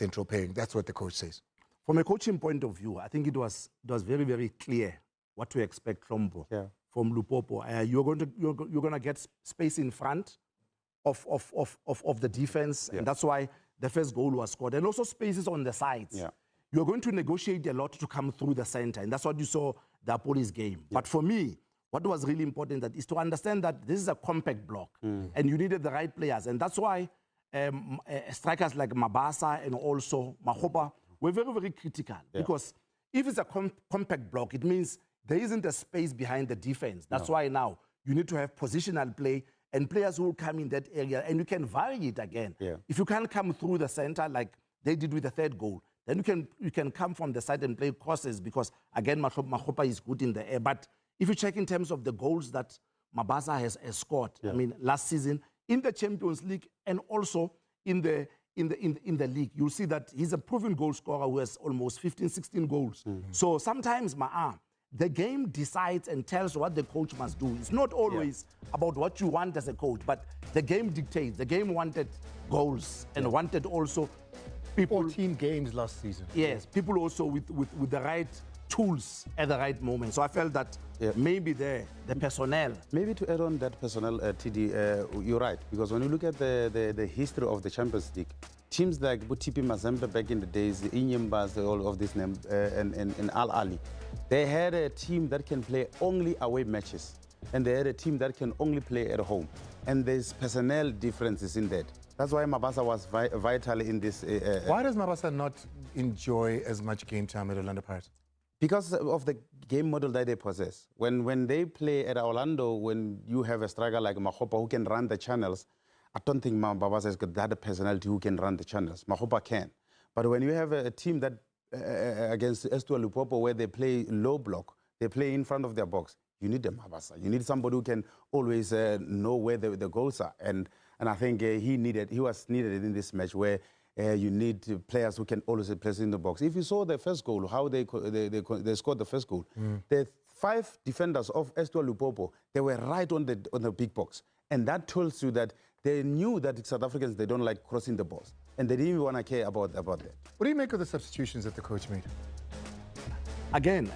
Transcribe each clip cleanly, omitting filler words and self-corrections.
central pairing. That's what the coach says. From a coaching point of view, I think it was very, very clear what to expect from Lupopo. You're going to get space in front of the defense, and that's why the first goal was scored. And also spaces on the sides. Yeah. You're going to negotiate a lot to come through the center, and that's what you saw the Police game. Yeah. But for me, what was really important is to understand that this is a compact block, and you needed the right players. And that's why strikers like Mabasa and also Mahopa were very, very critical. Because if it's a compact block, it means there isn't a space behind the defense. That's why now you need to have positional play and players who will come in that area, and you can vary it again. Yeah. If you can't come through the center like they did with the third goal, then you can come from the side and play crosses because, again, Mahopa is good in the air. But if you check in terms of the goals that Mabasa has scored, I mean, last season in the Champions League and also in the league, you'll see that he's a proven goal scorer who has almost 15, 16 goals. So sometimes, the game decides and tells what the coach must do. It's not always about what you want as a coach, but the game dictates. The game wanted goals and wanted also people. 14 games last season. Yes, people also with the right tools at the right moment. So I felt that maybe the personnel. Maybe to add on that personnel, TD, you're right. Because when you look at the history of the Champions League, teams like Butipi Mazembe back in the days, the Inyembas, all of this name, and Al Ali, they had a team that can play only away matches. And they had a team that can only play at home. And there's personnel differences in that. That's why Mabasa was vital in this. Why does Mabasa not enjoy as much game time at Orlando Pirates? Because of the game model that they possess. When they play at Orlando, when you have a striker like Mahopa who can run the channels, I don't think Mabasa has got that personality who can run the channels. Mahopa can. But when you have a team that against Lupopo where they play low block, they play in front of their box, you need a Mabasa. You need somebody who can always know where the goals are. And I think he was needed in this match where you need players who can always place in the box. If you saw the first goal, how they scored the first goal, the 5 defenders of Lupopo, they were right on the big box. And that tells you that they knew that South Africans, they don't like crossing the balls. And they didn't even want to care about that. What do you make of the substitutions that the coach made? Again,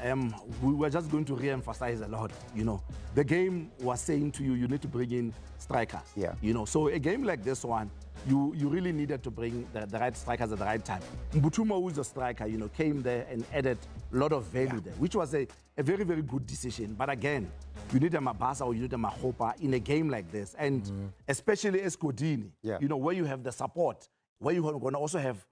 we were just going to re-emphasize a lot. You know, the game was saying to you, you need to bring in strikers. Yeah. You know, so a game like this one, you really needed to bring the right strikers at the right time. Mbutuma, who's a striker, you know, came there and added a lot of value there, which was a very, very good decision. But again, you need a Mabasa or you need a Mahopa in a game like this. And especially Eskodini, you know, where you have the support, where you're going to also have